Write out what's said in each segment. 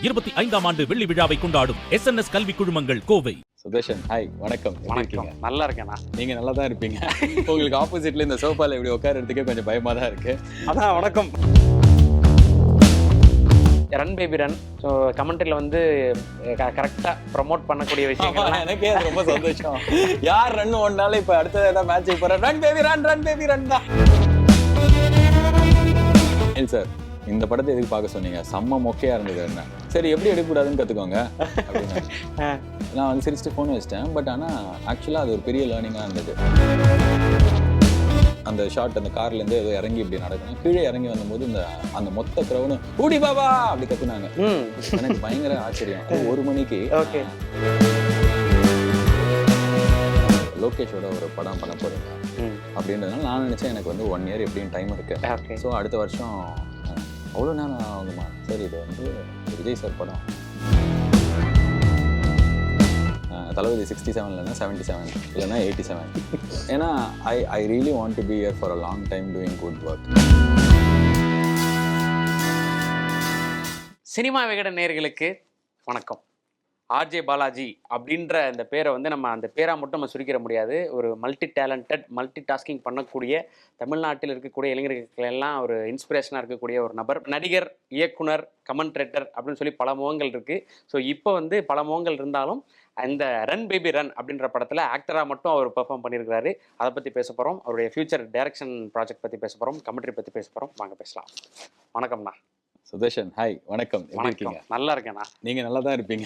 25ஆம் ஆண்டு வெள்ளி விழாவை கொண்டாடும் SNS கல்வி குழுமங்கள் கோவை. சுதர்ஷன், ஹாய், வணக்கம். வணக்கம். நல்லா இருக்கேண்ணா. நீங்க நல்லா தான் இருப்பீங்க. உங்களுக்கு ஆப்போசிட்ல இந்த சோஃபால இப்படி உட்கார்றதுக்கே கொஞ்சம் பயமா தான் இருக்கு. அதான் வணக்கம். Run baby run. ஸோ கமெண்ட்ரியில் வந்து கரெக்டாக ப்ரமோட் பண்ணக்கூடிய விஷயங்கள் எனக்கே அது ரொம்ப சந்தோஷம். யார் ரன் ஓடினாலும் இப்போ அடுத்தது ஏதாவது மேட்சுக்கு போகிறேன், run baby run, run baby run தான். இல்லை சார், இந்த படத்தை எதுக்கு பார்க்க சொன்னீங்க? செம்ம மொக்கையாக இருந்தது. என்ன சரி, எப்படி எடுக்கக்கூடாதுன்னு கற்றுக்கோங்க அப்படின்னு நான் வந்து சிரிச்சுட்டு ஃபோன் வச்சிட்டேன். பட் ஆனால் ஆக்சுவலாக அது ஒரு பெரிய லேர்னிங்காக இருந்தது. அந்த ஷாட் அந்த கார்லேருந்து ஏதோ இறங்கி இப்படி நடக்கணும். கீழே இறங்கி வந்தபோது அந்த மொத்த க்ரௌடும் ஊடி பாபா அப்படி கத்துனாங்க. எனக்கு பயங்கர ஆச்சரியம். 1 மணிக்கு லோகேஷோட ஒரு படம் பண்ண போறீங்க அப்படின்றதுனால நான் நினைச்சேன் எனக்கு வந்து 1 இயர் எப்படின்னு டைம் இருக்கு. ஸோ அடுத்த வருஷம் அவ்வளோ நேரம் ஆகுமா? சரி, இது வந்து விஜய் சார் படம். தளபதி 67 இல்லைன்னா 77 இல்லைன்னா 87. ஏன்னா I really want to be here for a long time doing good work. Cinema Vikatan நேயர்களுக்கு வணக்கம். ஆர்ஜே பாலாஜி அப்படின்ற இந்த பேரை வந்து நம்ம அந்த பேராக மட்டும் நம்ம சுருக்கிட முடியாது. ஒரு மல்டி டேலண்டட், மல்டி டாஸ்கிங் பண்ணக்கூடிய, தமிழ்நாட்டில் இருக்கக்கூடிய இளைஞர்களுக்கெல்லாம் ஒரு இன்ஸ்பிரேஷனாக இருக்கக்கூடிய ஒரு நபர். நடிகர், இயக்குனர், கமெண்ட்ரேட்டர் அப்படின்னு சொல்லி பல முகங்கள் இருக்குது. ஸோ இப்போ வந்து பல முகங்கள் இருந்தாலும் அந்த ரன் பேபி ரன் அப்படின்ற படத்தில் ஆக்டராக மட்டும் அவர் பெர்ஃபார்ம் பண்ணியிருக்கிறாரு. அதை பற்றி பேச போகிறோம். அவருடைய ஃபியூச்சர் டைரக்ஷன் ப்ராஜெக்ட் பற்றி பேச போகிறோம். கமெண்ட்ரி பற்றி பேச போகிறோம். வாங்க பேசலாம். வணக்கம்ண்ணா. சுதர்ஷன், ஹாய், வணக்கம். எப்படி இருக்கீங்க? நல்லா இருக்கேண்ணா. நீங்க நல்லா தான் இருப்பீங்க.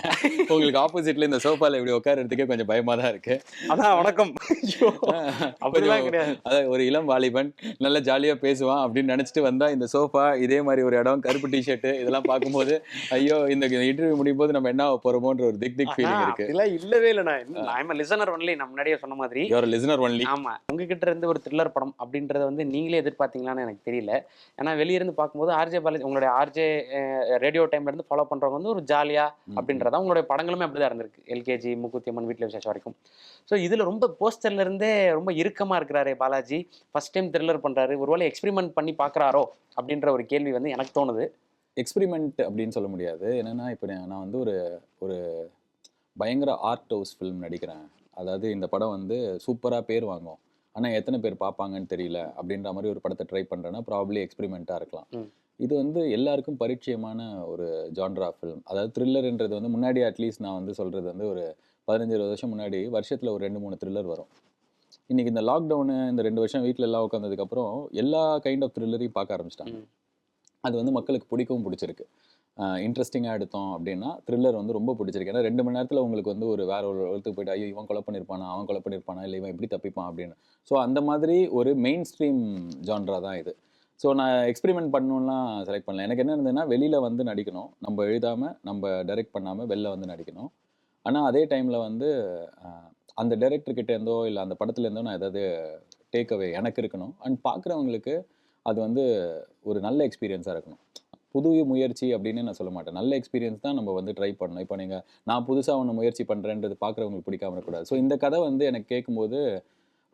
உங்களுக்கு ஆப்போசிட்ல இந்த சோஃபால இப்படி உட்கார்றதுக்கே கொஞ்சம் பயமா தான் இருக்கு. அதான் வணக்கம். அப்படிலாம் கிடையாது. அதான் ஒரு இளம் வாலிபன் நல்ல ஜாலியா பேசுவான் அப்படின்னு நினைச்சிட்டு வந்தா இந்த சோஃபா, இதே மாதிரி ஒரு இடம், கருப்பு டிஷர்ட் இதெல்லாம் பார்க்கும்போது ஐயோ இந்த இன்டர்வியூ முடியும் போது நம்ம என்ன போறோமோன்ற ஒரு திக் ஃபீலிங் இருக்கு. இல்ல இல்லவே இல்லைண்ணா. I am listener only. நம்ம முன்னாடியே சொன்ன மாதிரி யூ ஆர் லிசனர் ஒன்லி. ஆமா, உங்ககிட்ட இருந்து ஒரு த்ரில்லர் படம் அப்படின்றத வந்து நீங்களே எதிர்பார்த்தீங்களான்னு எனக்கு தெரியல. ஏன்னா வெளியிருந்து பார்க்கும்போது ஆர்ஜே பாலாஜி, உங்களுடைய ஆர்ஜே ரேடியோ டைம்ல இருந்து ஃபாலோ பண்றவங்க வந்து ஒரு ஜாலியா அப்படின்றதா உங்களுடைய படங்களுமே அப்படிதான் இருந்திருக்கு. எல்கேஜி, மூக்குத்தி அம்மன், வீட்டில் விசேஷம் வரைக்கும். ஸோ இதுல ரொம்ப போஸ்டர்ல இருந்தே ரொம்ப இறுக்கமா இருக்கிறாரு பாலாஜி. ஃபர்ஸ்ட் டைம் த்ரில்லர் பண்றாரு. ஒருவேளை எக்ஸ்பெரிமெண்ட் பண்ணி பாக்குறாரோ அப்படின்ற ஒரு கேள்வி வந்து எனக்கு தோணுது. எக்ஸ்பெரிமெண்ட் அப்படின்னு சொல்ல முடியாது. என்னன்னா இப்போ நான் வந்து ஒரு பயங்கர ஆர்ட் ஹவுஸ் ஃபிலிம் நடிக்கிறேன். அதாவது இந்த படம் வந்து சூப்பரா பேர் வாங்கும், ஆனா எத்தனை பேர் பார்ப்பாங்கன்னு தெரியல அப்படின்ற மாதிரி ஒரு படத்தை ட்ரை பண்றேன்னா ப்ராபப்ளி எக்ஸ்பெரிமெண்ட்டாக இருக்கலாம். இது வந்து எல்லாருக்கும் பரிச்சயமான ஒரு ஜான்ரா ஃபிலிம். அதாவது த்ரில்லர்ன்றது வந்து முன்னாடி அட்லீஸ்ட் நான் வந்து சொல்கிறது வந்து ஒரு 15-20 வருஷம் முன்னாடி வருஷத்தில் ஒரு 2-3 த்ரில்லர் வரும். இன்றைக்கி இந்த லாக்டவுனு இந்த 2 வருஷம் வீட்டில் எல்லாம் உட்காந்ததுக்கப்புறம் எல்லா கைண்ட் ஆஃப் த்ரில்லரையும் பார்க்க ஆரம்பிச்சிட்டாங்க. அது வந்து மக்களுக்கு பிடிக்கவும் பிடிச்சிருக்கு. இன்ட்ரெஸ்டிங்காக எடுத்தோம் அப்படின்னா த்ரில்லர் வந்து ரொம்ப பிடிச்சிருக்கு. ஏன்னா 2 மணி நேரத்தில் உங்களுக்கு வந்து ஒரு வேற ஒரு இடத்துக்கு போய்ட்டு ஐயோ இவன் கொலை பண்ணியிருப்பானா, அவன் கொலை பண்ணியிருப்பானா, இல்லை இவன் எப்படி தப்பிப்பான் அப்படின்னு. ஸோ அந்த மாதிரி ஒரு மெயின் ஸ்ட்ரீம் ஜான்ரா தான் இது. ஸோ நான் எக்ஸ்பெரிமெண்ட் பண்ணணும்லாம் செலக்ட் பண்ணல. எனக்கு என்ன இருந்ததுன்னா வெளியில் வந்து நடிக்கணும், நம்ம எழுதாமல் நம்ம டைரக்ட் பண்ணாமல் வெளில வந்து நடிக்கணும். ஆனால் அதே டைமில் வந்து அந்த டைரக்டர்கிட்டேருந்தோ இல்லை அந்த படத்துலேருந்தோ நான் ஏதாவது டேக் அவே எனக்கு இருக்கணும். அண்ட் பார்க்குறவங்களுக்கு அது வந்து ஒரு நல்ல எக்ஸ்பீரியன்ஸாக இருக்கணும். புது முயற்சி அப்படின்னு நான் சொல்ல மாட்டேன். நல்ல எக்ஸ்பீரியன்ஸ் தான் நம்ம வந்து ட்ரை பண்ணணும். இப்போ நீங்கள் நான் புதுசாக ஒன்று முயற்சி பண்ணுறேன்றது பார்க்குறவங்களுக்கு பிடிக்காம இருக்கக்கூடாது. ஸோ இந்த கதை வந்து எனக்கு கேட்கும்போது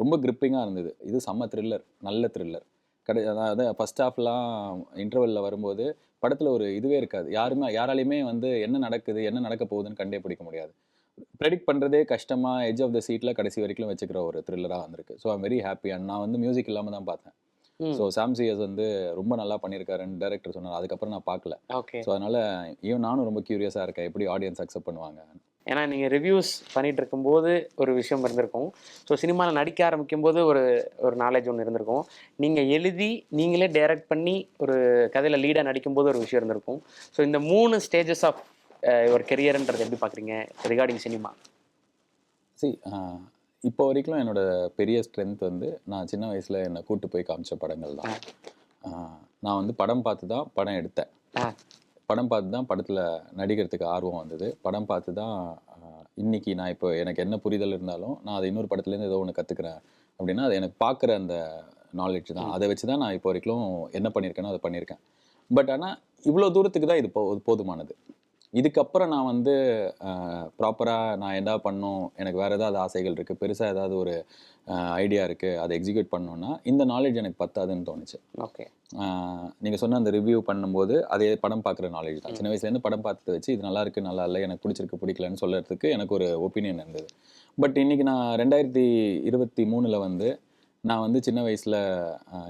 ரொம்ப கிரிப்பிங்காக இருந்தது. இது செம்ம த்ரில்லர், நல்ல த்ரில்லர். அதாவது ஃபர்ஸ்ட் ஹாஃப்லாம் இன்டர்வெல்லில் வரும்போது படத்தில் ஒரு இதுவே இருக்காது. யாராலையுமே வந்து என்ன நடக்குது, என்ன நடக்க போகுதுன்னு கண்டே பிடிக்க முடியாது. ப்ரெடிக்ட் பண்ணுறதே கஷ்டமாக எட்ஜ் ஆஃப் த சீட்டில் கடைசி வரைக்கும் வச்சுக்கிற ஒரு த்ரில்லராக வந்திருக்கு. So I'm very happy. And நான் வந்து மியூசிக் இல்லாமல் தான் பார்த்தேன். ஸோ சாம் சிஎஸ் வந்து ரொம்ப நல்லா பண்ணியிருக்காருன்னு டைரக்டர் சொன்னார். அதுக்கப்புறம் நான் பார்க்கல. ஸோ அதனால் நானும் ரொம்ப க்யூரியஸாக இருக்கேன் எப்படி ஆடியன்ஸ் அக்செப்ட் பண்ணுவாங்க. ஏன்னா நீங்கள் ரிவ்யூஸ் பண்ணிகிட்டு இருக்கும்போது ஒரு விஷயம் இருந்திருக்கும். ஸோ சினிமாவில் நடிக்க ஆரம்பிக்கும் போது ஒரு நாலேஜ் ஒன்று இருந்திருக்கும். நீங்கள் எழுதி நீங்களே டைரக்ட் பண்ணி ஒரு கதையில் லீடாக நடிக்கும்போது ஒரு விஷயம் இருந்திருக்கும். ஸோ இந்த 3 ஸ்டேஜஸ் ஆஃப் ஒரு கெரியர்ன்றது எப்படி பார்க்குறீங்க ரிகார்டிங் சினிமா? இப்போ வரைக்கும் என்னோட பெரிய ஸ்ட்ரென்த் வந்து நான் சின்ன வயசில் என்னை கூட்டு போய் காமிச்ச படங்கள் தான். நான் வந்து படம் பார்த்து தான் படம் எடுத்தேன். படம் பார்த்து தான் படத்தில் நடிக்கிறதுக்கு ஆர்வம் வந்தது. படம் பார்த்து தான் இன்றைக்கி நான் இப்போ எனக்கு என்ன புரிதல் இருந்தாலும் நான் அதை இன்னொரு படத்துலேருந்து ஏதோ ஒன்று கற்றுக்குறேன் அப்படின்னா அது எனக்கு பார்க்குற அந்த நாலேஜ் தான். அதை வச்சு தான் நான் இப்போ வரைக்கும் என்ன பண்ணியிருக்கேனோ அதை பண்ணியிருக்கேன். பட் ஆனால் இவ்வளோ தூரத்துக்கு தான் இது போதுமானது. இதுக்கப்புறம் நான் வந்து ப்ராப்பராக நான் எதாவது பண்ணணும், எனக்கு வேறு ஏதாவது ஆசைகள் இருக்குது, பெருசாக ஏதாவது ஒரு ஐடியா இருக்குது, அதை எக்ஸிக்யூட் பண்ணணுன்னா இந்த நாலேஜ் எனக்கு பத்தாதுன்னு தோணுச்சு. ஓகே. நீங்கள் சொன்ன அந்த ரிவ்யூ பண்ணும்போது அதே படம் பார்க்குற நாலேஜ் தான். சின்ன வயசுலேருந்து படம் பார்த்து வச்சு இது நல்லா இருக்குது, நல்லா இல்லை, எனக்கு பிடிச்சிருக்கு, பிடிக்கலன்னு சொல்கிறதுக்கு எனக்கு ஒரு ஒப்பீனியன் இருந்தது. பட் இன்றைக்கி நான் 2023 வந்து நான் வந்து சின்ன வயசில்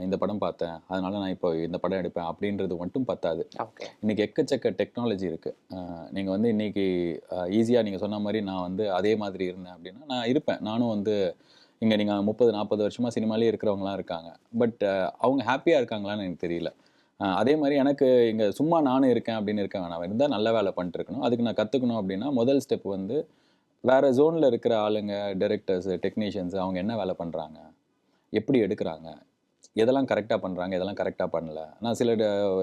இந்த படம் பார்த்தேன், அதனால நான் இப்போ இந்த படம் எடுப்பேன் அப்படின்றது மட்டும் பத்தாது. ஓகே. இன்றைக்கி எக்கச்சக்க டெக்னாலஜி இருக்குது. நீங்கள் வந்து இன்றைக்கி ஈஸியாக நீங்கள் சொன்ன மாதிரி நான் வந்து அதே மாதிரி இருந்தேன் அப்படின்னா நான் இருப்பேன். நானும் வந்து இங்கே நீங்கள் 30-40 வருஷமாக சினிமாலே இருக்கிறவங்களாம் இருக்காங்க. பட் அவங்க ஹாப்பியாக இருக்காங்களான்னு எனக்கு தெரியல. அதே மாதிரி எனக்கு இங்கே சும்மா நானும் இருக்கேன் அப்படின்னு இருக்க வேணாம். இருந்தால் நல்ல வேலை பண்ணிட்டு இருக்கணும். அதுக்கு நான் கற்றுக்கணும் அப்படின்னா முதல் ஸ்டெப் வந்து வேறு ஜோனில் இருக்கிற ஆளுங்க, டைரக்டர்ஸு, டெக்னீஷியன்ஸு அவங்க என்ன வேலை பண்ணுறாங்க, எப்படி எடுக்கிறாங்க, எதெல்லாம் கரெக்டாக பண்ணுறாங்க, எதெல்லாம் கரெக்டாக பண்ணல. நான் சில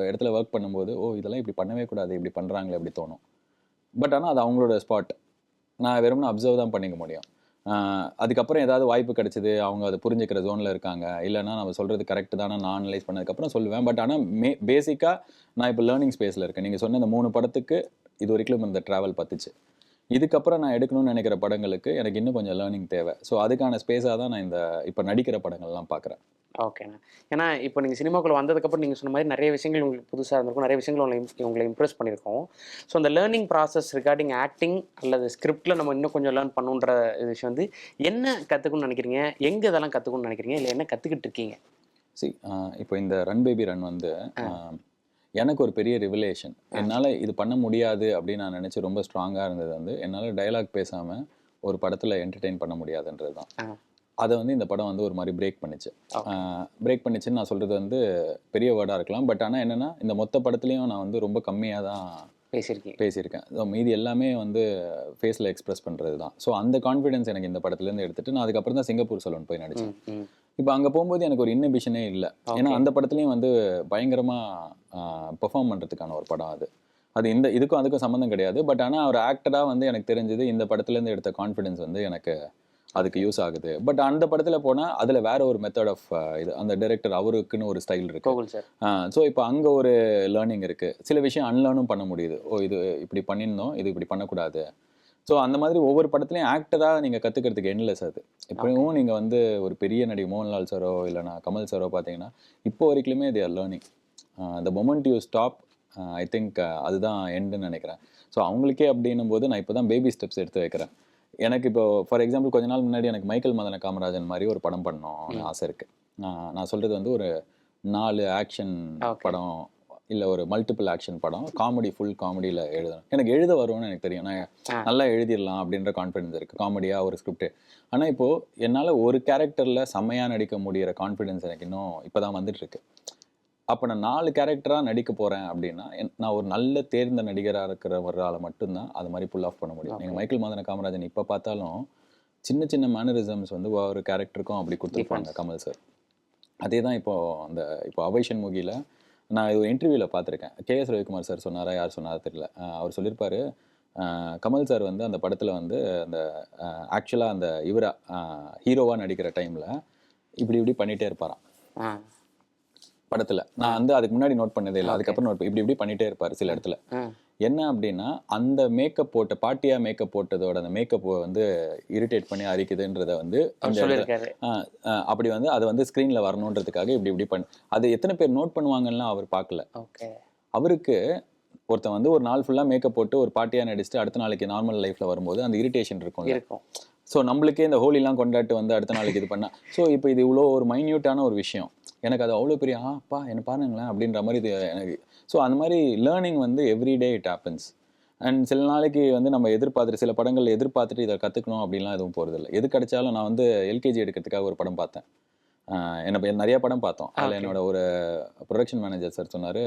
இடத்துல ஒர்க் பண்ணும்போது இதெல்லாம் இப்படி பண்ணவே கூடாது, இப்படி பண்ணுறாங்களே அப்படி தோணும். பட் ஆனால் அது அவங்களோட ஸ்பாட். நான் வெறும்னா அப்சர்வ் தான் பண்ணிக்க முடியும். அதுக்கப்புறம் ஏதாவது வாய்ப்பு கிடைச்சிது, அவங்க அதை புரிஞ்சுக்கிற ஜோனில் இருக்காங்க, இல்லைனா நம்ம சொல்கிறது கரெக்டு தானே நான் அனலைஸ் பண்ணதுக்கப்புறம் சொல்லுவேன். பட் ஆனால் பேசிக்காக நான் இப்போ லேர்னிங் ஸ்பேஸில் இருக்கேன். நீங்கள் சொன்ன இந்த 3 படத்துக்கு இது வரைக்கும் இந்த ட்ராவல் பத்துச்சு. இதுக்கப்புறம் நான் எடுக்கணும்னு நினைக்கிற படங்களுக்கு எனக்கு இன்னும் கொஞ்சம் லேர்னிங் தேவை. ஸோ அதுக்கான ஸ்பேஸாக தான் நான் இப்போ நடிக்கிற படங்கள்லாம் பார்க்குறேன். ஓகேண்ணா. ஏன்னா இப்போ நீங்கள் சினிமாக்குள்ளே வந்ததுக்கப்புறம் நீங்கள் சொன்ன மாதிரி நிறைய விஷயங்கள் உங்களுக்கு புதுசாக இருந்திருக்கும், நிறைய விஷயங்கள் உங்களை இம்ப்ரெஸ் பண்ணியிருக்கோம். ஸோ அந்த லேர்னிங் ப்ராசஸ் ரிகார்டிங் ஆக்டிங் அல்லது ஸ்கிரிப்டில் நம்ம இன்னும் கொஞ்சம் லேர்ன் பண்ணுன்ற விஷயம் வந்து என்ன கற்றுக்கணும்னு நினைக்கிறீங்க, எங்கே இதெல்லாம் கற்றுக்கணும்னு நினைக்கிறீங்க, இல்லை என்ன கற்றுக்கிட்டு இருக்கீங்க? இப்போ இந்த ரன் பேபி ரன் வந்து எனக்கு ஒரு பெரிய ரிவலேஷன். என்னால் இது பண்ண முடியாது அப்படின்னு நான் நினச்சி ரொம்ப ஸ்ட்ராங்காக இருந்தது வந்து என்னால் டயலாக் பேசாமல் ஒரு படத்தில் என்டர்டெயின் பண்ண முடியாதுன்றது தான். அதை வந்து இந்த படம் வந்து ஒரு மாதிரி பிரேக் பண்ணிச்சுன்னு நான் சொல்கிறது வந்து பெரிய வேர்டாக இருக்கலாம். பட் ஆனால் என்னென்னா இந்த மொத்த படத்துலையும் நான் வந்து ரொம்ப கம்மியாக தான் பேசியிருக்கேன். ஸோ மீதி எல்லாமே வந்து ஃபேஸில் எக்ஸ்பிரஸ் பண்ணுறது தான். ஸோ அந்த கான்ஃபிடென்ஸ் எனக்கு இந்த படத்துலேருந்து எடுத்துகிட்டு நான் அதுக்கப்புறம் தான் சிங்கப்பூர் சலூன் போய் நடித்தேன். இப்போ அங்கே போகும்போது எனக்கு ஒரு இன்னிபிஷனே இல்லை. ஏன்னா அந்த படத்துலையும் வந்து பயங்கரமாக பெர்ஃபார்ம் பண்ணுறதுக்கான ஒரு படம் அது இதுக்கும் அதுக்கும் சம்மந்தம் கிடையாது. பட் ஆனால் ஒரு ஆக்டராக வந்து எனக்கு தெரிஞ்சது இந்த படத்துலேருந்து எடுத்த கான்ஃபிடென்ஸ் வந்து எனக்கு அதுக்கு யூஸ் ஆகுது. பட் அந்த படத்தில் போனால் அதில் வேற ஒரு மெத்தட் ஆஃப் அந்த டைரக்டர் அவருக்குன்னு ஒரு ஸ்டைல் இருக்குது. ஸோ இப்போ அங்கே ஒரு லேர்னிங் இருக்குது. சில விஷயம் அன்லேர்னும் பண்ண முடியுது. இது இப்படி பண்ணியிருந்தோம், இது இப்படி பண்ணக்கூடாது. ஸோ அந்த மாதிரி ஒவ்வொரு படத்துலையும் ஆக்டராக நீங்கள் கற்றுக்கிறதுக்கு எண்ட்லெஸ் அது. இப்போவும் நீங்கள் வந்து ஒரு பெரிய நடிகை மோகன்லால் சாரோ இல்லைனா கமல் சாரோ பார்த்தீங்கன்னா இப்போ வரைக்குமே they are learning. The moment you stop I think அதுதான் எண்டுன்னு நினைக்கிறேன். ஸோ அவங்களுக்கே அப்படின்னும் போது நான் இப்போ தான் பேபி ஸ்டெப்ஸ் எடுத்து வைக்கிறேன். எனக்கு இப்போ ஃபார் எக்ஸாம்பிள் கொஞ்ச நாள் முன்னாடி எனக்கு மைக்கேல் மதன காமராஜன் மாதிரி ஒரு படம் பண்ணணும்னு ஆசை இருக்குது. நான் சொல்கிறது வந்து ஒரு 4 ஆக்ஷன் படம் இல்லை ஒரு மல்டிபிள் ஆக்ஷன் படம், காமெடி, ஃபுல் காமெடியில் எழுதணும். எனக்கு எழுத வரும்னு எனக்கு தெரியும். நான் நல்லா எழுதிடலாம் அப்படின்ற கான்ஃபிடென்ஸ் இருக்குது, காமெடியாக ஒரு ஸ்கிரிப்டு. ஆனால் இப்போது என்னால் ஒரு கேரக்டரில் செம்மையாக நடிக்க முடிகிற கான்ஃபிடென்ஸ் எனக்கு இன்னும் இப்போ தான் வந்துட்டுருக்கு. அப்போ நான் 4 கேரக்டராக நடிக்க போகிறேன் அப்படின்னா நான் ஒரு நல்ல தேர்ந்த நடிகராக இருக்கிறவரால் மட்டும்தான் அது மாதிரி புல் ஆஃப் பண்ண முடியும். நீங்கள் மைக்கேல் மதன காமராஜன் இப்போ பார்த்தாலும் சின்ன சின்ன மேனரிசம்ஸ் வந்து ஒரு கேரக்டருக்கும் அப்படி கொடுத்துருப்பாங்க கமல் சார். அதே தான் இப்போ அவைஷன் மூவியில் நான் இது இன்டர்வியூவில் பார்த்துருக்கேன். KS ரவிக்குமார் சார் சொன்னாரா யார் சொன்னாரா தெரியல. அவர் சொல்லியிருப்பார், கமல் சார் வந்து அந்த படத்தில் வந்து அந்த ஆக்சுவலாக அந்த ஹீரோவாக நடிக்கிற டைமில் இப்படி பண்ணிகிட்டே இருப்பாராம் படத்தில். நான் வந்து அதுக்கு முன்னாடி நோட் பண்ணதே இல்லை. அதுக்கப்புறம் இப்படி பண்ணிகிட்டே இருப்பார் சில இடத்துல. என்ன அப்படின்னா அந்த மேக்கப் பாட்டியாக மேக்கப் போட்டதோட அந்த மேக்கப் வந்து இரிட்டேட் பண்ணி அரிக்குதுன்றத வந்து அப்படி வந்து அதை வந்து ஸ்க்ரீனில் வரணுன்றதுக்காக இப்படி பண்ணி அது எத்தனை பேர் நோட் பண்ணுவாங்கன்னா அவர் பார்க்கல. அவருக்கு ஒருத்தன் வந்து ஒரு நாள் ஃபுல்லாக மேக்கப் போட்டு ஒரு பாட்டியாக நடிச்சுட்டு அடுத்த நாளைக்கு நார்மல் லைஃப்பில் வரும்போது அந்த இரிட்டேஷன் இருக்கும். ஸோ நம்மளுக்கே இந்த ஹோலிலாம் கொண்டாட்டு வந்து அடுத்த நாளைக்கு இது பண்ணால் ஸோ இப்போ இது இவ்வளோ ஒரு மைன்யூட்டான ஒரு விஷயம். எனக்கு அது அவ்வளோ பெரிய என்ன பாருங்களேன் அப்படின்ற மாதிரி இது எனக்கு. ஸோ அந்த மாதிரி லேர்னிங் வந்து எவ்ரிடே இட் ஹேப்பன்ஸ். அண்ட் சில நாளைக்கு வந்து நம்ம சில படங்கள் எதிர்பார்த்துட்டு இதை கற்றுக்கணும் அப்படின்லாம் எதுவும் போகிறதில்ல. எது கிடைச்சாலும் நான் வந்து LKG எடுக்கிறதுக்காக ஒரு படம் பார்த்தேன். நிறைய படம் பார்த்தோம். அதில் என்னோட ஒரு ப்ரொடக்ஷன் மேனேஜர் சார் சொன்னார்,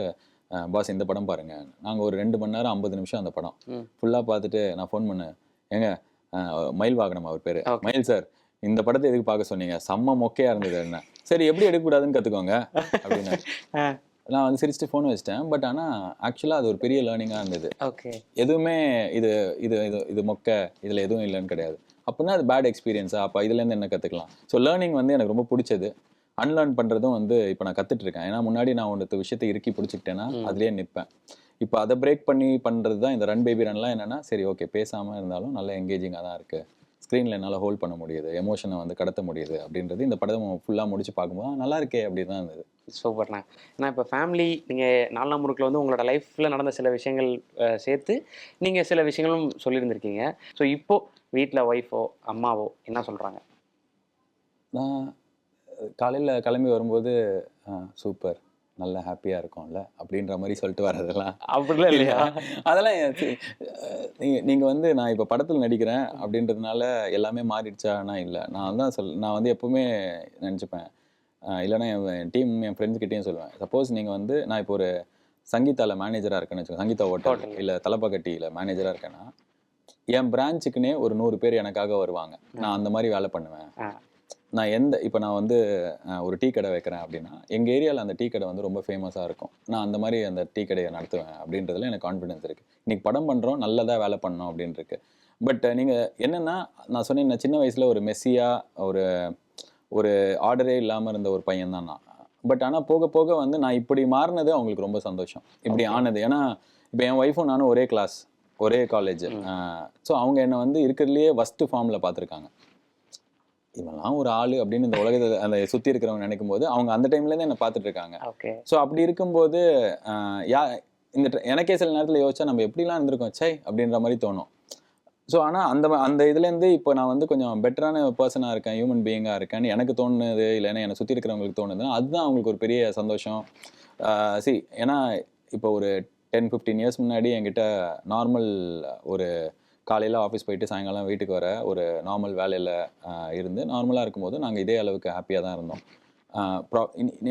பாஸ் இந்த படம் பாருங்கள். நாங்கள் ஒரு 2 மணி நேரம் 50 நிமிஷம் அந்த படம் ஃபுல்லாக பார்த்துட்டு நான் ஃபோன் பண்ணேன், மயில் வாகனம் அவர் பேர், மயில் சார் இந்த படத்தை எதுக்கு பார்க்க சொன்னீங்க, செம்ம மொக்கையாக இருந்தது. என்ன சரி எப்படி எடுக்கக்கூடாதுன்னு கற்றுக்கோங்க அப்படின்னு நான் வந்து சிரிச்சுட்டு ஃபோன் வச்சிட்டேன். பட் ஆனால் ஆக்சுவலாக அது ஒரு பெரிய லேர்னிங்காக இருந்தது. எதுவுமே இது மொக்கை இதில் எதுவும் இல்லைன்னு கிடையாது. அப்படின்னா அது பேட் எக்ஸ்பீரியன்ஸா, அப்போ இதுலேருந்து என்ன கற்றுக்கலாம். ஸோ லேர்னிங் வந்து எனக்கு ரொம்ப பிடிச்சது. அன்லேர்ன் பண்ணுறதும் வந்து இப்போ நான் கற்றுட்ருக்கேன். ஏன்னா முன்னாடி நான் விஷயத்தை இறுக்கி பிடிச்சிக்கிட்டேன்னா அதுலேயே நிற்பேன். இப்போ அதை பிரேக் பண்ணி பண்ணுறது தான் இந்த ரன் பேபி ரன்லாம். என்னென்னா சரி ஓகே பேசாமல் இருந்தாலும் நல்ல எங்கேஜிங்காக தான் இருக்குது, ஸ்க்ரீனில் என்னால் ஹோல்ட் பண்ண முடியுது, எமோஷனை வந்து கடத்த முடியுது அப்படின்றது இந்த படம் ஃபுல்லாக முடிச்சு பார்க்கும்போது நல்லா இருக்கே அப்படி தான் இருந்தது. சூப்பர்ண்ணா. ஏன்னா இப்போ ஃபேமிலி நீங்கள் 4ஆம் முறுக்கில் வந்து உங்களோட லைஃப்பில் நடந்த சில விஷயங்கள் சேர்த்து நீங்கள் சில விஷயங்களும் சொல்லியிருந்திருக்கீங்க. ஸோ இப்போது வீட்டில் ஒய்ஃபோ அம்மாவோ என்ன சொல்கிறாங்க? நான் காலையில் கிளம்பி வரும்போது சூப்பர் நல்ல ஹாப்பியாக இருக்கும்ல அப்படின்ற மாதிரி சொல்லிட்டு வர்றதெல்லாம் அப்படிலாம் இல்லையா? அதெல்லாம் நீங்கள் வந்து நான் இப்போ படத்தில் நடிக்கிறேன் அப்படின்றதுனால எல்லாமே மாறிடுச்சானா இல்லை. நான் வந்து எப்பவுமே நினச்சிப்பேன், இல்லைன்னா என் டீம் என் ஃப்ரெண்ட்ஸ்கிட்டையும் சொல்லுவேன், சப்போஸ் நீங்கள் வந்து நான் இப்போ ஒரு சங்கீதாவில் மேனேஜராக இருக்கேன்னு வச்சுக்கோங்க, சங்கீதா ஹோட்டல் இல்லை தலப்பாக்கட்டியில் மேனேஜராக இருக்கேன்னா என் பிரான்ச்சுக்குன்னே ஒரு 100 பேர் எனக்காக வருவாங்க. நான் அந்த மாதிரி வேலை பண்ணுவேன். நான் இப்போ நான் வந்து ஒரு டீ கடை வைக்கிறேன் அப்படின்னா எங்கள் ஏரியாவில் அந்த டீ கடை வந்து ரொம்ப ஃபேமஸாக இருக்கும். நான் அந்த மாதிரி அந்த டீ கடையை நடத்துவேன் அப்படின்றதுல எனக்கு கான்ஃபிடன்ஸ் இருக்குது. இன்றைக்கி படம் பண்ணுறோம், நல்லதாக வேலை பண்ணோம் அப்படின்ட்டுருக்கு. பட் நீங்கள் என்னென்னா நான் சொன்னேன், நான் சின்ன வயசில் ஒரு மெஸ்ஸியாக ஒரு ஆர்டரே இல்லாமல் இருந்த ஒரு பையன் தான் நான். பட் ஆனால் போக போக வந்து நான் இப்படி மாறினது அவங்களுக்கு ரொம்ப சந்தோஷம், இப்படி ஆனது. ஏன்னா இப்போ என் ஒய்ஃபும் நானும் ஒரே கிளாஸ், ஒரே காலேஜ். ஸோ அவங்க என்னை வந்து இருக்கிறதுலையே ஃபஸ்ட்டு ஃபார்மில் பார்த்துருக்காங்க. இவெல்லாம் ஒரு ஆளு அப்படின்னு இந்த உலகத்தை அந்த சுற்றி இருக்கிறவங்க நினைக்கும் போது அவங்க அந்த டைம்லேருந்து என்னை பார்த்துட்டு இருக்காங்க. ஸோ அப்படி இருக்கும்போது எனக்கே சில நேரத்தில் யோசிச்சா நம்ம எப்படிலாம் இருந்திருக்கோம் சை அப்படின்ற மாதிரி தோணும். ஸோ ஆனால் அந்த இதுலேருந்து இப்போ நான் வந்து கொஞ்சம் பெட்டரான பர்சனாக இருக்கேன், ஹியூமன் பீயிங்காக இருக்கேன்னு எனக்கு தோணுது, இல்லைன்னா என்னை சுற்றி இருக்கிறவங்களுக்கு தோணுதுன்னா அதுதான் அவங்களுக்கு ஒரு பெரிய சந்தோஷம். ஏன்னா இப்போ ஒரு 10-15 இயர்ஸ் முன்னாடி என்கிட்ட நார்மல் ஒரு காலையில் ஆஃபீஸ் போயிட்டு சாயங்காலம் வீட்டுக்கு வர ஒரு நார்மல் வேலையில் இருந்து நார்மலாக இருக்கும்போது நாங்கள் இதே அளவுக்கு ஹாப்பியாக தான் இருந்தோம்.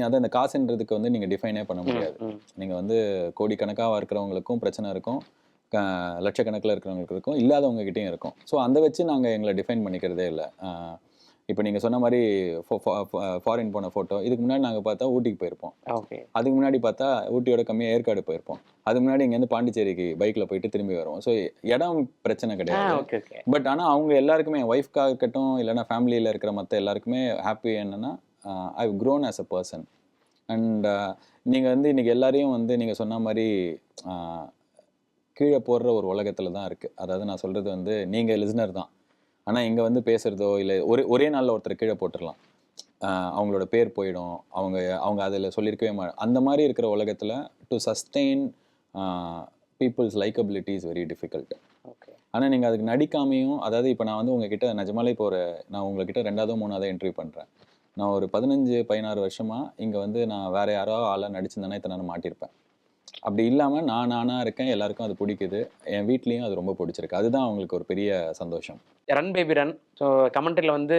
அதான் இந்த காசுன்றதுக்கு வந்து நீங்கள் டிஃபைனே பண்ண முடியாது. நீங்கள் வந்து கோடிக்கணக்காக இருக்கிறவங்களுக்கும் பிரச்சனை இருக்கும், லட்சக்கணக்கில் இருக்கிறவங்களுக்கு இருக்கும், இல்லாதவங்ககிட்டையும் இருக்கும். ஸோ அந்த வச்சு நாங்கள் எங்களை டிஃபைன் பண்ணிக்கிறதே இல்லை. இப்போ நீங்கள் சொன்ன மாதிரி ஃபாரின் போன ஃபோட்டோ இதுக்கு முன்னாடி நாங்கள் பார்த்தா ஊட்டிக்கு போயிருப்போம், அதுக்கு முன்னாடி பார்த்தா ஊட்டியோட கம்மியாக ஏற்காடு போயிருப்போம், அதுக்கு முன்னாடி இங்கேருந்து பாண்டிச்சேரிக்கு பைக்கில் போயிட்டு திரும்பி வருவோம். ஸோ இடம் பிரச்சனை கிடையாது. பட் ஆனால் அவங்க எல்லாருக்குமே ஒய்ஃப்காக இருக்கட்டும் இல்லைன்னா ஃபேமிலியில் இருக்கிற மற்ற எல்லாருக்குமே ஹாப்பி என்னென்னா I grown as a person. And நீங்கள் வந்து இன்றைக்கி எல்லாரையும் வந்து நீங்கள் சொன்ன மாதிரி கீழே போடுற ஒரு உலகத்தில் தான் இருக்குது. அதாவது நான் சொல்கிறது வந்து நீங்கள் லிசனர் தான், ஆனால் இங்கே வந்து பேசுகிறதோ இல்லை ஒரே நாளில் ஒருத்தர் கீழே போட்டுடலாம், அவங்களோட பேர் போயிடும், அவங்க அதில் சொல்லியிருக்கவே அந்த மாதிரி இருக்கிற உலகத்தில் to sustain peoples likeability is very difficult. ஆனால் நீங்கள் அதுக்கு நடிக்காமையும், அதாவது இப்போ நான் வந்து உங்ககிட்ட நிஜமாலே இப்போ நான் உங்ககிட்ட 2வது 3வது இன்டர்வியூ பண்ணுறேன். நான் ஒரு 15-16 வருஷமாக இங்கே வந்து நான் வேறு யாரோ ஆளாக நடிச்சிருந்தேன்னா இத்தனை நான் மாட்டியிருப்பேன். அப்படி இல்லாமல் நானாக இருக்கேன், எல்லாருக்கும் அது பிடிக்குது, என் வீட்லேயும் அது ரொம்ப பிடிச்சிருக்கு. அதுதான் அவங்களுக்கு ஒரு பெரிய சந்தோஷம். ரன் பேபி ரன் ஸோ கமெண்ட்ரியில் வந்து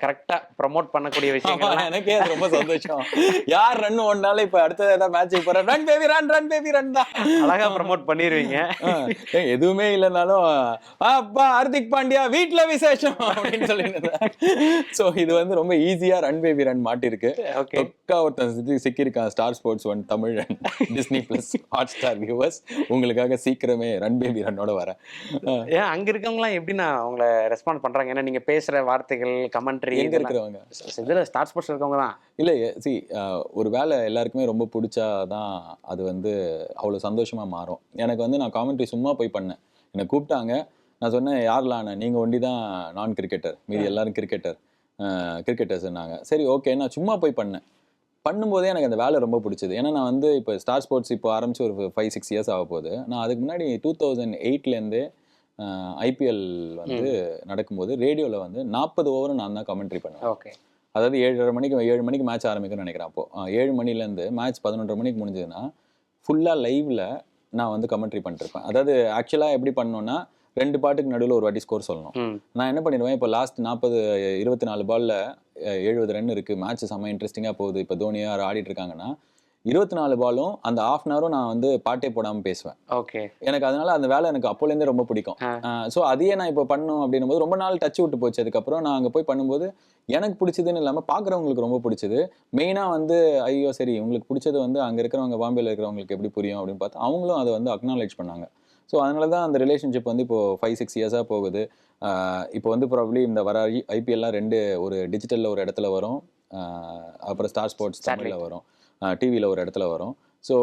கரெக்டாக ப்ரமோட் பண்ணக்கூடிய விஷயம் எனக்கே அது ரொம்ப சந்தோஷம். யார் ரன் ஓடினாலும் இப்போ அடுத்தது ஏதாவது மேட்சுக்கு போகிறேன் ரன் பேபி ரன் தான் அழகாக ப்ரமோட் பண்ணிடுவீங்க. எதுவுமே இல்லைனாலும் அப்பா ஹார்திக் பாண்டியா வீட்டில் விசேஷம் அப்படின்னு சொல்லியிருந்தேன். ஸோ இது வந்து ரொம்ப ஈஸியாக ரன் பேபி ரன் மாட்டிருக்கு. ஒருத்தன் சிக்கியிருக்கான் Star Sports 1 Tamil Disney plus Hotstar viewers, உங்களுக்காக சீக்கிரமே ரன் பேபி ரன்னோட வரேன். ஏன் அங்கே இருக்கவங்களாம் எப்படின்னா அவங்கள ரெஸ்பாண்ட் பண்ணுறாங்க? ஏன்னா நீங்கள் பேசுகிற வார்த்தைகள் கமெண்ட்ரி எங்கே இருக்கிறவங்க இதில் ஸ்டார் ஸ்போர்ட்ஸ் இருக்கவங்க தான். இல்லை ஒரு வேலை எல்லாருக்குமே ரொம்ப பிடிச்சாதான் அது வந்து அவ்வளோ சந்தோஷமாக மாறும். எனக்கு வந்து நான் காமெண்ட்ரி சும்மா போய் பண்ணேன், என்னை கூப்பிட்டாங்க, நான் சொன்னேன் யாரெல்லாம் நீங்கள் ஒண்டி தான் நான் கிரிக்கெட்டர், மீதி எல்லாரும் கிரிக்கெட்டர்ஸ்னாங்க. சரி ஓகே, நான் சும்மா போய் பண்ணும்போதே எனக்கு அந்த வேலை ரொம்ப பிடிச்சது. ஏன்னா நான் வந்து இப்போ ஸ்டார் ஸ்போர்ட்ஸ் இப்போ ஆரம்பிச்சு ஒரு 5-6 இயர்ஸ் ஆக போகுது. நான் அதுக்கு முன்னாடி 2008லேருந்தே ஐபிஎல் வந்து நடக்கும்போது ரேடியோவில் வந்து 40 ஓவரும் நான் தான் கமெண்ட்ரி பண்ணேன். அதாவது 7 மணிக்கு மேட்ச் ஆரம்பிக்கும்னு நினைக்கிறேன். அப்போது 7 மணிலேருந்து மேட்ச் 11:30 மணிக்கு முடிஞ்சதுன்னா ஃபுல்லாக லைவில் நான் வந்து கமெண்ட்ரி பண்ணிருப்பேன். அதாவது ஆக்சுவலாக எப்படி பண்ணணும்னா 2 பாட்டுக்கு நடுவில் ஒரு வாட்டி ஸ்கோர் சொல்லணும். நான் என்ன பண்ணிடுவேன், இப்போ லாஸ்ட் 24 பாலில் 70 ரன் இருக்குது, மேட்ச் செம்ம இன்ட்ரெஸ்டிங்காக போகுது, இப்போ தோனியா ஆடிட்டு இருக்காங்கன்னா 24 பாலும் அந்த ½ அன் ஹவரும் நான் வந்து பாட்டே போடாமல் பேசுவேன். எனக்கு அதனால அந்த வேலை எனக்கு அப்போலேருந்தே ரொம்ப பிடிக்கும். ஸோ அதையே நான் இப்போ பண்ணணும் அப்படின்னும் போது ரொம்ப நாள் டச் விட்டு போச்சு. அதுக்கப்புறம் நான் அங்கே போய் பண்ணும்போது எனக்கு பிடிச்சதுன்னு இல்லாமல் பார்க்குறவங்களுக்கு ரொம்ப பிடிச்சது. மெயினாக வந்து ஐயோ சரி உங்களுக்கு பிடிச்சது வந்து அங்கே இருக்கிறவங்க பாம்பேயில் இருக்கிறவங்களுக்கு எப்படி புரியும் அப்படின்னு பார்த்தா அவங்களும் அதை வந்து அக்னாலேஜ் பண்ணாங்க. ஸோ அதனால தான் அந்த ரிலேஷன்ஷிப் வந்து இப்போது 5-6 இயர்ஸாக போகுது. இப்போ வந்து ப்ராப்ளி இந்த வர ஐபிஎல்லாம் 2 ஒரு டிஜிட்டலில் ஒரு இடத்துல வரும், அப்புறம் ஸ்டார் ஸ்போர்ட்ஸ் தமிழில் வரும், டிவியில் ஒரு இடத்துல வரும். ஸோ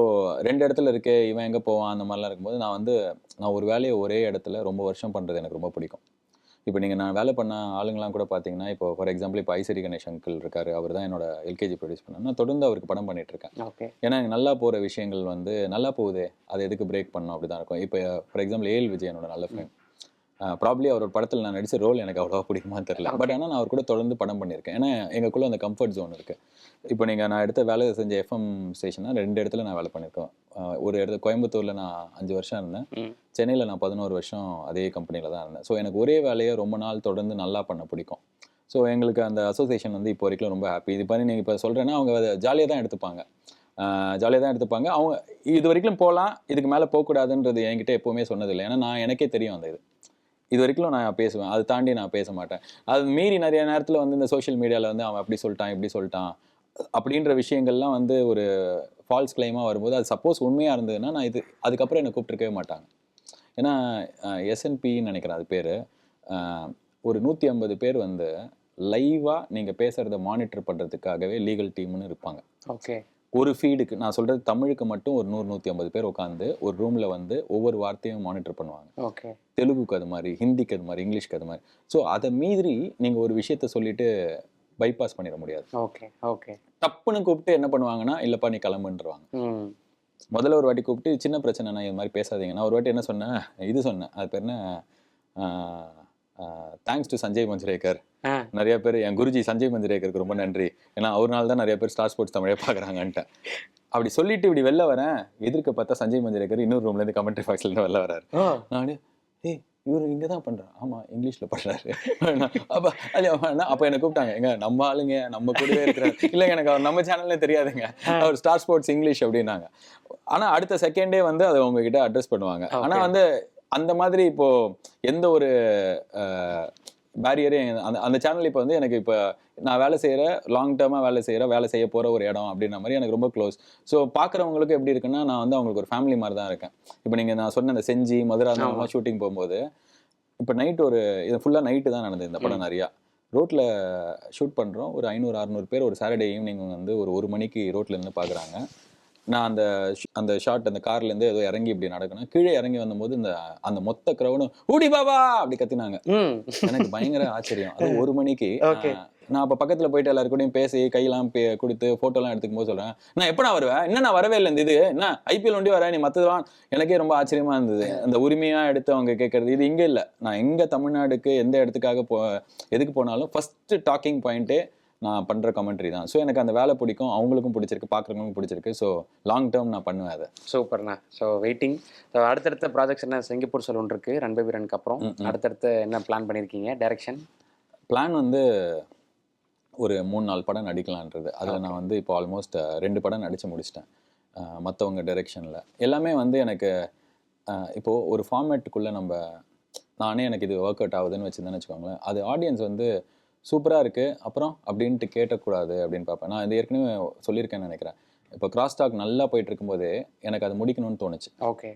2 இடத்துல இருக்கே, இவன் எங்கே போவான் அந்த மாதிரிலாம் இருக்கும்போது நான் ஒரு வேலையை ஒரே இடத்துல ரொம்ப வருஷம் பண்ணுறது எனக்கு ரொம்ப பிடிக்கும். இப்போ நீங்கள் நான் வேலை பண்ண ஆளுங்கலாம் கூட பார்த்தீங்கன்னா, இப்போ ஃபார் எக்ஸாம்பிள் இப்போ ஐசரி கணேஷ் அங்கிள் இருக்காரு. அவர் தான் என்னோட எல்கேஜி ப்ரொடியூஸ் பண்ணேன். நான் தொடர்ந்து அவருக்கு படம் பண்ணிட்டு இருக்கேன். ஓகே. ஏன்னா எனக்கு நல்லா போகிற விஷயங்கள் நல்லா போகுதே, அது எதுக்கு பிரேக் பண்ணணும் அப்படி தான் இருக்கும். இப்போ ஃபார் எக்ஸாம்பிள் ஏஎல் விஜய் என்னோட நல்ல ஃப்ரெண்ட். ப்ராப்ளி அவரோட படத்தில் நான் நடித்த ரோல் எனக்கு அவ்வளோவா பிடிக்குமான்னு தெரியல. பட் ஆனால் நான் அவர் கூட தொடர்ந்து படம் பண்ணியிருக்கேன். ஏன்னா எங்களுக்குள்ள அந்த கம்ஃபர்ட் ஜோன் இருக்குது. இப்போ நான் எடுத்த வேலை செஞ்ச எஃப்எம் ஸ்டேஷனாக 2 இடத்துல நான் வேலை பண்ணியிருக்கேன். ஒரு இடத்துல கோயம்புத்தூரில் நான் 5 வருஷம் இருந்தேன். சென்னையில் நான் 11 வருஷம் அதே கம்பெனியில் தான் இருந்தேன். ஸோ எனக்கு ஒரே வேலையை ரொம்ப நாள் தொடர்ந்து நல்லா பண்ண பிடிக்கும். ஸோ எங்களுக்கு அந்த அசோசியேஷன் இப்போ வரைக்கும் ரொம்ப ஹாப்பி. இது பண்ணி நீங்கள் இப்போ சொல்கிறேன்னா அவங்க அதை ஜாலியாக தான் எடுத்துப்பாங்க. அவங்க இது வரைக்கும் போகலாம், இதுக்கு மேலே போகக்கூடாதுன்றது என்கிட்ட எப்போவுமே சொன்னதில்லை. ஏன்னா எனக்கே தெரியும் அந்த இது வரைக்கும் நான் பேசுவேன், அதை தாண்டி நான் பேச மாட்டேன். அது மீறி நிறைய நேரத்தில் இந்த சோஷியல் மீடியாவில் அவன் அப்படி சொல்லிட்டான் இப்படி சொல்லிட்டான் அப்படின்ற விஷயங்கள்லாம் ஒரு ஃபால்ஸ் கிளைமாக வரும்போது, அது சப்போஸ் உண்மையாக இருந்ததுன்னா நான் அதுக்கப்புறம் என்னை கூப்பிட்டுருக்கவே மாட்டாங்க. ஏன்னா எஸ்என்பின்னு நினைக்கிறேன் அது பேர். ஒரு 150 பேர் லைவாக நீங்கள் பேசுகிறத மானிட்டர் பண்ணுறதுக்காகவே லீகல் டீம்னு இருப்பாங்க. ஓகே. ஒரு ஃபீடுக்கு நான் சொல்கிறது தமிழுக்கு மட்டும் ஒரு 100-150 பேர் உட்காந்து ஒரு ரூமில் ஒவ்வொரு வார்த்தையும் மானிட்டர் பண்ணுவாங்க. ஓகே. தெலுங்குக்கு அது மாதிரி, ஹிந்திக்கு அது மாதிரி, இங்கிலீஷ்க்கு அது மாதிரி. ஸோ அதை மீறி நீங்கள் ஒரு விஷயத்த சொல்லிட்டு பைபாஸ் பண்ணிட முடியாது. ஓகே. ஓகே. தப்புன்னு கூப்பிட்டு என்ன பண்ணுவாங்கன்னா, இல்லைப்பா நீ கிளம்புன்றவாங்க. முதல்ல ஒரு வாட்டி கூப்பிட்டு சின்ன பிரச்சனை, நான் இது மாதிரி பேசாதீங்க. நான் ஒரு வாட்டி என்ன சொன்னேன், அது பேர் என்ன, தேங்க்ஸ் டு சஞ்சய் மஞ்சுரேக்கர். நிறைய பேர் என் குருஜி சஞ்சய் மஞ்சுரேக்கருக்கு ரொம்ப நன்றி, ஏன்னா அவர்னால தான் நிறைய பேர் ஸ்டார் ஸ்போர்ட்ஸ் தமிழே பார்க்குறாங்கன்ட்டு அப்படி சொல்லிட்டு இப்படி வெளில வரேன். எதிர்க்க பார்த்தா சஞ்சய் மஞ்சுரேக்கர் இன்னொரு ரூம்லேருந்து கமெண்ட்ரி பாக்ஸ்லேருந்து வெளில வராரு. நான் இவர் இங்கே தான் பண்ணுறான், ஆமாம் இங்கிலீஷில் பண்ணுறாரு. அப்போ என்னை கூப்பிட்டாங்க, நம்ம ஆளுங்க நம்ம கூடவே இருக்கிறாரு. இல்லைங்க எனக்கு அவர் நம்ம சேனல்லே தெரியாதுங்க, அவர் ஸ்டார் ஸ்போர்ட்ஸ் இங்கிலீஷ் அப்படின்னாங்க. ஆனால் அடுத்த செகண்டே அதை உங்ககிட்ட அட்ரஸ் பண்ணுவாங்க. ஆனால் அந்த மாதிரி இப்போ எந்த ஒரு பேரியரே அந்த சேனல் இப்போ எனக்கு இப்போ நான் வேலை செய்கிற லாங் டேர்மாக வேலை செய்ய போகிற ஒரு இடம் அப்படின்ற மாதிரி எனக்கு ரொம்ப க்ளோஸ். ஸோ பார்க்குறவங்களுக்கு எப்படி இருக்குன்னா, நான் அவங்களுக்கு ஒரு ஃபேமிலி மாதிரி தான் இருக்கேன். இப்போ நான் சொன்ன இந்த செஞ்சி மதுரா ஷூட்டிங் போகும்போது இப்போ நைட் இது ஃபுல்லாக நைட்டு தான் நடந்தது இந்த படம். நிறையா ரோட்டில் ஷூட் பண்ணுறோம். ஒரு 500-600 பேர் ஒரு சாட்டர்டே ஈவினிங் ஒரு 1 மணிக்கு ரோட்டில் இருந்து பார்க்குறாங்க. நான் அந்த ஷாட் அந்த கார்லேருந்து ஏதோ இறங்கி இப்படி நடக்கணும். கீழே இறங்கி வந்தபோது அந்த மொத்த க்ரௌடும் ஊடி பாபா அப்படி கத்தினாங்க. எனக்கு பயங்கர ஆச்சரியம். அது 1 மணிக்கு. நான் அப்போ பக்கத்தில் போயிட்டு எல்லாருக்கூடையும் பேசி கையெல்லாம் கொடுத்து ஃபோட்டோலாம் எடுத்துக்கும் போது சொல்கிறேன், நான் எப்போ நான் வருவேன், இன்னும் நான் வரவே இல்லை, இது என்ன ஐபிஎல் ஒண்டி வரேன், நீ மற்றதுலாம். எனக்கே ரொம்ப ஆச்சரியமாக இருந்தது அந்த உரிமையாக எடுத்து அவங்க கேட்கறது. இது இங்கே இல்லை, நான் எங்கே தமிழ்நாடுக்கு எந்த இடத்துக்காக எதுக்கு போனாலும் ஃபஸ்ட்டு டாக்கிங் பாயிண்ட்டே நான் பண்ணுற கமெண்ட்ரி தான். ஸோ எனக்கு அந்த வேலை பிடிக்கும், அவங்களுக்கும் பிடிச்சிருக்கு, பார்க்குறவங்களுக்கும் பிடிச்சிருக்கு. ஸோ லாங் டேர்ம் நான் பண்ணுவேன் அதை. சூப்பர்ண்ணா. So waiting. ஸோ அடுத்தடுத்த ப்ராஜெக்ட்ஸ் என்ன, சிங்கப்பூர் சலூன் இருக்குது, ரன் பேபி ரனுக்கு அப்புறம் அடுத்தடுத்து என்ன பிளான் பண்ணியிருக்கீங்க? டைரக்ஷன் பிளான் ஒரு 3-4 படம் நடிக்கலான்றது. அதில் நான் இப்போ ஆல்மோஸ்ட் 2 படம் நடித்து முடிச்சிட்டேன். மற்றவங்க டைரெக்ஷனில் எல்லாமே எனக்கு இப்போது ஒரு ஃபார்மேட்டுக்குள்ளே நானே எனக்கு இது ஒர்க் அவுட் ஆகுதுன்னு வச்சுருந்தேன்னு வச்சுக்கோங்களேன். அது ஆடியன்ஸ் சூப்பராக இருக்குது அப்புறம் அப்படின்ட்டு கேட்டக்கூடாது அப்படின்னு பார்ப்பேன். நான் இது ஏற்கனவே சொல்லியிருக்கேன்னு நினைக்கிறேன். இப்போ கிராஸ் டாக் நல்லா போயிட்டு இருக்கும்போதே எனக்கு அது முடிக்கணும்னு தோணுச்சு. ஓகே,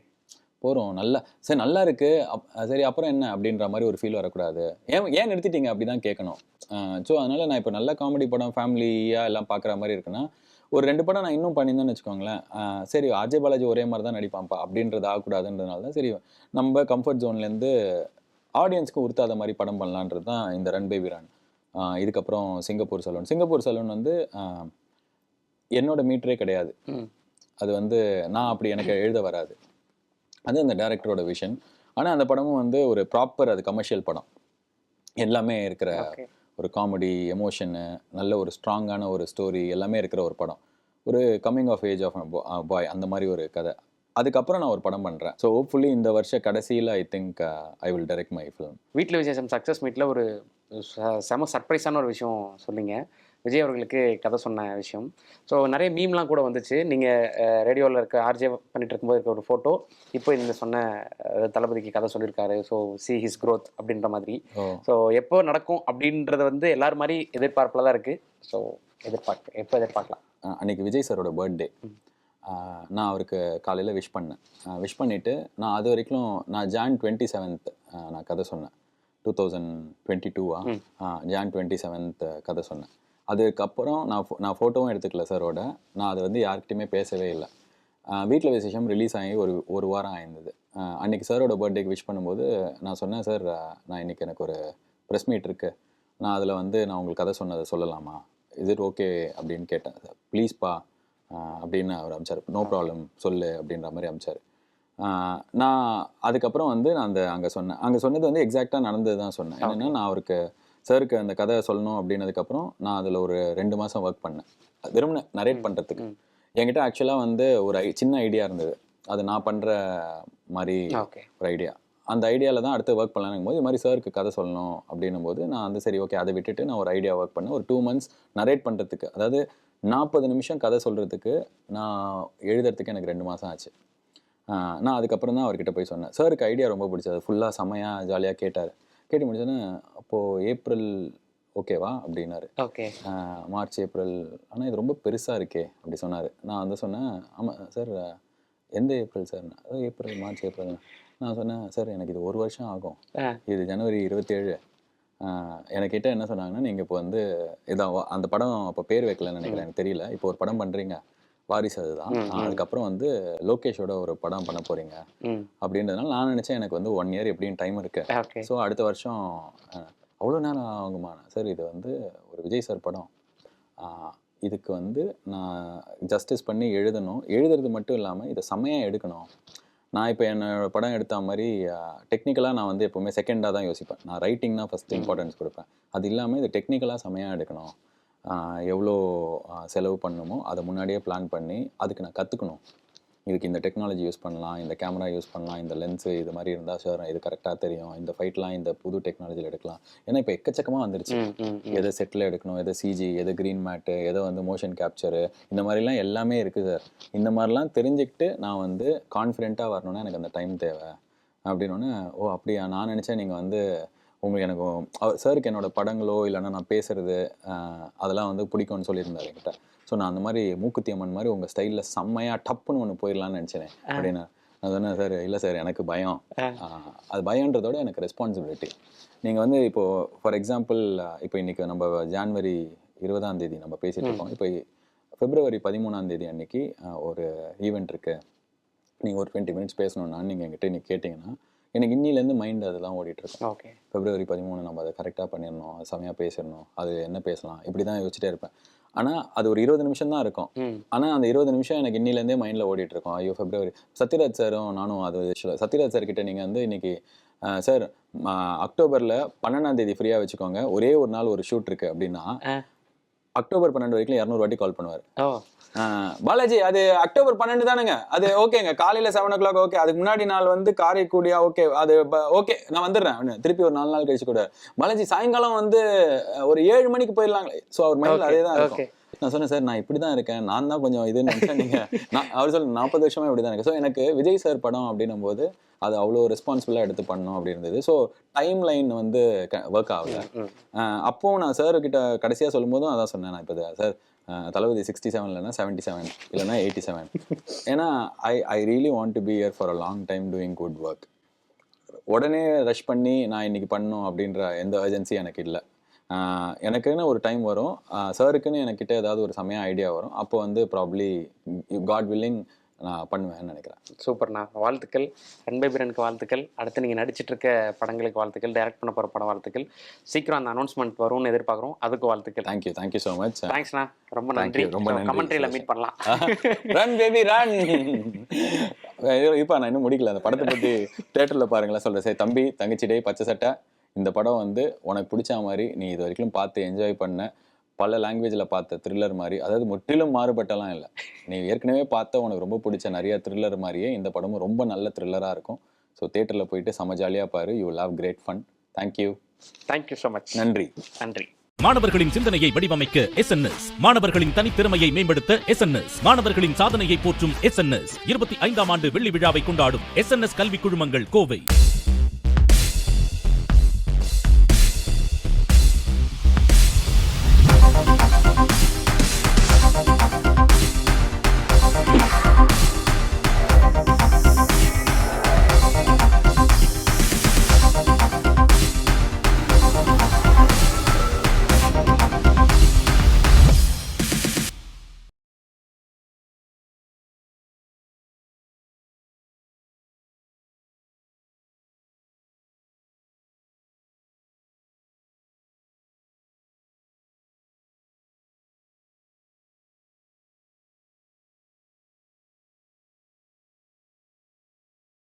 போகிறோம் நல்லா, சரி நல்லா இருக்குது, சரி அப்புறம் என்ன அப்படின்ற மாதிரி ஒரு ஃபீல் வரக்கூடாது. ஏன் நிறுத்திட்டீங்க அப்படி தான் கேட்கணும். ஸோ அதனால் நான் இப்போ நல்ல காமெடி படம் ஃபேமிலியாக எல்லாம் பார்க்குற மாதிரி இருக்குன்னா ஒரு 2 படம் நான் இன்னும் பண்ணியிருந்தேன்னு வச்சுக்கோங்களேன். சரி அஜய் பாலாஜி ஒரே மாதிரி தான் நடிப்பான்ப்பா அப்படின்றது ஆகக்கூடாதுன்றதுனால தான் சரி நம்ம கம்ஃபர்ட் ஜோன்லேருந்து ஆடியன்ஸ்க்கு உறுத்தாத மாதிரி படம் பண்ணலான்றது தான் இந்த ரன் பேபி ரன். இதுக்கப்புறம் சிங்கப்பூர் சலூன் என்னோட மீட்டரே கிடையாது. அது நான் அப்படி எனக்கு எழுத வராது, அது அந்த டைரக்டரோட விஷன். ஆனால் அந்த படமும் ஒரு ப்ராப்பர் அது கமர்ஷியல் படம், எல்லாமே இருக்கிற ஒரு காமெடி, எமோஷனு, நல்ல ஒரு ஸ்ட்ராங்கான ஒரு ஸ்டோரி எல்லாமே இருக்கிற ஒரு படம். ஒரு coming of age of boy அந்த மாதிரி ஒரு கதை. அதுக்கப்புறம் நான் ஒரு படம் பண்ணுறேன். ஸோ ஹோப்ஃபுல்லி இந்த வருஷ கடைசியில் I think I will direct my film. வீட்டில் விசேஷம் சக்ஸஸ் மீட்டில் ஒரு செம சர்ப்ரைஸான ஒரு விஷயம் சொன்னீங்க, விஜய் அவர்களுக்கு கதை சொன்ன விஷயம். ஸோ நிறைய மீம்லாம் கூட வந்துச்சு. நீங்கள் ரேடியோவில் இருக்க ஆர்ஜே பண்ணிட்டு இருக்கும்போது இருக்க ஒரு ஃபோட்டோ, இப்போ நீங்கள் சொன்ன தளபதிக்கு கதை சொல்லியிருக்காரு, ஸோ சி ஹிஸ் க்ரோத் அப்படின்ற மாதிரி. ஸோ எப்போ நடக்கும் அப்படின்றது எல்லாரும் மாதிரி எதிர்பார்ப்பில் தான் இருக்குது. ஸோ எப்போ எதிர்பார்க்கலாம்? அன்றைக்கி விஜய் சாரோட பர்த்டே. நான் அவருக்கு காலையில் விஷ் பண்ணிவிட்டு நான் அது வரைக்கும் நான் ஜான் 27th நான் கதை சொன்னேன். 2022 ஜான் 27th கதை சொன்னேன். அதுக்கப்புறம் நான் ஃபோட்டோவும் எடுத்துக்கல சாரோட. நான் அதை யார்கிட்டையுமே பேசவே இல்லை. வீட்டில் விசேஷம் ரிலீஸ் ஆகி ஒரு வாரம் ஆயிருந்தது. அன்றைக்கி சாரோட பர்த்டேக்கு விஷ் பண்ணும்போது நான் சொன்னேன், சார் நான் இன்றைக்கி எனக்கு ஒரு ப்ரெஸ் மீட் இருக்குது, நான் அதில் வந்து நான் உங்களுக்கு கதை சொன்னதை சொல்லலாமா, இஸ் இட் ஓகே அப்படின்னு கேட்டேன். சார் ப்ளீஸ்ப்பா அப்படின்னு அவர் அமிச்சார். நோ ப்ராப்ளம் சொல்லு அப்படின்ற மாதிரி அமிச்சார். நான் அதுக்கப்புறம் வந்து நான் அங்கே சொன்னது வந்து எக்ஸாக்டாக நடந்தது தான் சொன்னேன். என்னென்னா நான் அவருக்கு சாருக்கு அந்த கதை சொல்லணும் அப்படின்னதுக்கப்புறம் நான் அதில் ஒரு 2 மாதம் ஒர்க் பண்ணேன், வெறும் நரேட் பண்ணுறதுக்கு. என்கிட்ட ஆக்சுவலாக வந்து ஒரு சின்ன ஐடியா இருந்தது, அது நான் பண்ணுற மாதிரி ஒரு ஐடியா. அந்த ஐடியாவில் தான் அடுத்து ஒர்க் பண்ணலான்னு போது இது மாதிரி சாருக்கு கதை சொல்லணும் அப்படின்னும் போது நான் வந்து சரி ஓகே அதை விட்டுட்டு நான் ஒரு ஐடியா ஒர்க் பண்ணேன். ஒரு 2 months நரேட் பண்ணுறதுக்கு, அதாவது 40 நிமிஷம் கதை சொல்கிறதுக்கு நான் எழுதுறதுக்கு எனக்கு 2 மாதம் ஆச்சு. நான் அதுக்கப்புறம் தான் அவர்கிட்ட போய் சொன்னேன். சாருக்கு ஐடியா ரொம்ப பிடிச்சது, ஃபுல்லாக செம்மையாக ஜாலியாக கேட்டார். கேட்டு முடிச்சோன்னே அப்போது ஏப்ரல் ஓகேவா அப்படின்னாரு. மார்ச் ஏப்ரல் ஆனால் இது ரொம்ப பெருசாக இருக்கே அப்படி சொன்னார். நான் வந்து சொன்னேன், ஆமாம் சார் எந்த ஏப்ரல் சார்? அதாவது ஏப்ரல் மார்ச் ஏப்ரல். நான் சொன்னேன், சார் எனக்கு இது 1 வருஷம் ஆகும், இது ஜனவரி 27. எனக்கிட்ட என்ன சொன்னாங்கன்னா, நீங்கள் இப்போ வந்து இதான் அந்த படம் அப்போ பேர் வைக்கலன்னு நினைக்கிறேன், எனக்கு தெரியல, இப்போ ஒரு படம் பண்ணுறீங்க வாரிசு, அதுதான். அதுக்கப்புறம் வந்து லோகேஷோட ஒரு படம் பண்ண போகிறீங்க அப்படின்றதுனால நான் நினச்சேன் எனக்கு வந்து 1 year எப்படியும் டைம் இருக்கு, ஸோ அடுத்த வருஷம் அவ்வளோ நேரம் ஆகுமா? சார் இது வந்து ஒரு விஜய் சார் படம், இதுக்கு வந்து நான் ஜஸ்டிஸ் பண்ணி எழுதுறது மட்டும் இல்லாமல் இதை செம்மையாக எடுக்கணும். நான் இப்போ என்னோட படம் எடுத்த மாதிரி டெக்னிக்கலாக நான் வந்து எப்போவுமே செகண்டாக தான் யோசிப்பேன். நான் ரைட்டிங் தான் ஃபஸ்ட்டு இம்பார்ட்டன்ஸ் கொடுப்பேன். அது இல்லாமல் இது டெக்னிக்கலாக செம்மையாக எடுக்கணும், எவ்வளோ செலவு பண்ணணுமோ அதை முன்னாடியே பிளான் பண்ணி அதுக்கு நான் கற்றுக்கணும். இதுக்கு இந்த டெக்னாலஜி யூஸ் பண்ணலாம், இந்த கேமரா யூஸ் பண்ணலாம், இந்த லென்ஸு இது மாதிரி இருந்தால் சார் இது கரெக்டாக தெரியும், இந்த ஃபைட்லாம் இந்த புது டெக்னாலஜியில் எடுக்கலாம். ஏன்னா இப்போ எக்கச்சக்கமாக வந்துருச்சு, எதை செட்டில் எடுக்கணும், எதை சிஜி, எதை க்ரீன் மேட்டு, எதை வந்து மோஷன் கேப்சரு, இந்த மாதிரிலாம் எல்லாமே இருக்குது சார். இந்த மாதிரிலாம் தெரிஞ்சுக்கிட்டு நான் வந்து கான்ஃபிடென்ட்டாக வரணுன்னா எனக்கு அந்த டைம் தேவை அப்படின்னோடனே, ஓ அப்படியா, நான் நினச்சேன் நீங்கள் வந்து உங்களுக்கு எனக்கு சாருக்கு என்னோடய படங்களோ இல்லைன்னா நான் பேசுகிறது அதெல்லாம் வந்து பிடிக்கும்னு சொல்லியிருந்தார் என்கிட்ட. ஸோ நான் அந்த மாதிரி மூக்குத்தி அம்மன் மாதிரி உங்கள் ஸ்டைலில் செம்மையாக டப்புன்னு ஒன்று போயிடலான்னு நினச்சேன் அப்படின்னு. நான் சொன்னேன், சார் இல்லை சார் எனக்கு பயம், அது பயன்றதோட எனக்கு ரெஸ்பான்சிபிலிட்டி. நீங்கள் வந்து இப்போது ஃபார் எக்ஸாம்பிள் இப்போ இன்றைக்கி நம்ம ஜான்வரி 20 நம்ம பேசிகிட்டு இருக்கோம். இப்போ February 13 அன்றைக்கி ஒரு ஈவெண்ட் இருக்குது, நீங்கள் ஒரு 20 minutes பேசணுன்னா நீங்கள் என்கிட்ட இன்றைக்கி கேட்டிங்கன்னா எனக்கு இன்னிலேருந்து மைண்ட் அதெல்லாம் ஓடிட்டுருக்கோம். February 13 நம்ம அதை கரெக்டாக பண்ணிடணும், அது செமையாக பேசிடணும், அது என்ன பேசலாம், இப்படி தான் யோசிச்சுட்டே இருப்பேன். ஆனால் அது ஒரு 20 நிமிஷம் தான் இருக்கும். ஆனால் அந்த 20 நிமிஷம் எனக்கு இன்னிலேருந்தே மைண்டில் ஓடிட்டுருக்கோம். ஐயோ February சத்யராஜ் சாரும் நானும் அது சத்யராஜ் சார் கிட்டே நீங்கள் வந்து இன்றைக்கி சார் அக்டோபரில் 12 ஃப்ரீயாக வச்சுக்கோங்க, ஒரே ஒரு நாள் ஒரு ஷூட் இருக்குது அப்படின்னா அக்டோபர் 12 வரைக்கும் 200 வாட்டி கால் பண்ணுவார். பாலாஜி அது அக்டோபர் 12 தானுங்க, அது ஓகேங்க, காலையில் 7 o'clock ஓகே, அதுக்கு முன்னாடி நாள் வந்து காரைக்குடியா ஓகே, அது ஓகே நான் வந்துடுறேன், திருப்பி ஒரு 4 நாள் கழிச்சு கூட பாலாஜி சாயங்காலம் வந்து ஒரு 7 மணிக்கு போயிடலாங்களே. ஸோ அவர் மைண்டில் அதே தான் இருக்கும். நான் சொன்னேன், சார் நான் இப்படி தான் இருக்கேன், நான் தான் கொஞ்சம் இதுன்னு நினச்சேன், நீங்கள் அவர் சொல்ல 40 வருஷமாக இப்படி தான் இருக்கேன். ஸோ எனக்கு விஜய் சார் படம் அப்படின்னும் போது அது அவ்வளோ ரெஸ்பான்சிபிளாக எடுத்து பண்ணணும் அப்படி இருந்தது. ஸோ டைம் லைன் வந்து ஒர்க் ஆகலை. அப்போது நான் சார்கிட்ட கடைசியாக சொல்லும் போதும் அதான் சொன்னேன், நான் இப்போ சார் தளபதி 67 இல்லைன்னா 77 இல்லைன்னா 87. ஏன்னா I really want to be here for a long time doing good work. உடனே ரஷ் பண்ணி நான் இன்னைக்கு பண்ணணும் அப்படின்ற எந்த அர்ஜென்சி எனக்கு இல்லை. எனக்குன்னு ஒரு டைம் வரும், சாருக்குன்னு எனக்கிட்ட ஏதாவது ஒரு செமையாக ஐடியா வரும், அப்போ வந்து ப்ராப்ளி காட் வில்லிங் நான் பண்ணுவேன்னு நினைக்கிறேன். சூப்பர்ண்ணா, வாழ்த்துக்கள். ரன்பேபிரனுக்கு வாழ்த்துக்கள். அடுத்து நீங்கள் நடிச்சிட்டு இருக்க படங்களுக்கு வாழ்த்துக்கள், டைரக்ட் பண்ண போகிற படம் வாழ்த்துக்கள். சீக்கிரம் அந்த அனௌன்ஸ்மெண்ட் வரும்னு எதிர்பார்க்குறோம், அதுக்கு வாழ்த்துக்கள். Thank you so much. தேங்க்ஸ்ண்ணா, ரொம்ப நன்றி. கமெண்ட்ரியில் மீட் பண்ணலாம். Run baby run. இப்போ நான் இன்னும் முடிக்கல, அந்த படத்தை பற்றி தேட்டரில் பாருங்களேன் சொல்கிறேன். சரி தம்பி தங்கச்சிடே பச்சை சட்டை, இந்த படம் வந்து உனக்கு பிடிச்ச மாதிரி நீ இது வரைக்கும் பார்த்து என்ஜாய் பண்ண பல லாங்குவேஜில் பார்த்த த்ரில்லர் மாதிரி, அதாவது முற்றிலும் மாறுபட்டலாம் இல்லை, நீ ஏற்கனவே பார்த்த உனக்கு ரொம்ப பிடிச்ச நிறைய த்ரில்லர் மாதிரியே இந்த படமும் ரொம்ப நல்ல த்ரில்லராக இருக்கும். ஸோ தேட்டரில் போயிட்டு செம ஜாலியாக பாரு, you will have great fun. Thank you so much. நன்றி. மாணவர்களின் சிந்தனையை வடிவமைக்க SNS, மாணவர்களின் தனித்திறமையை மேம்படுத்த SNS, மாணவர்களின் சாதனையை போற்றும் SNS 25ஆம் ஆண்டு வெள்ளி விழாவை கொண்டாடும் SNS கல்வி குழுமங்கள் கோவை.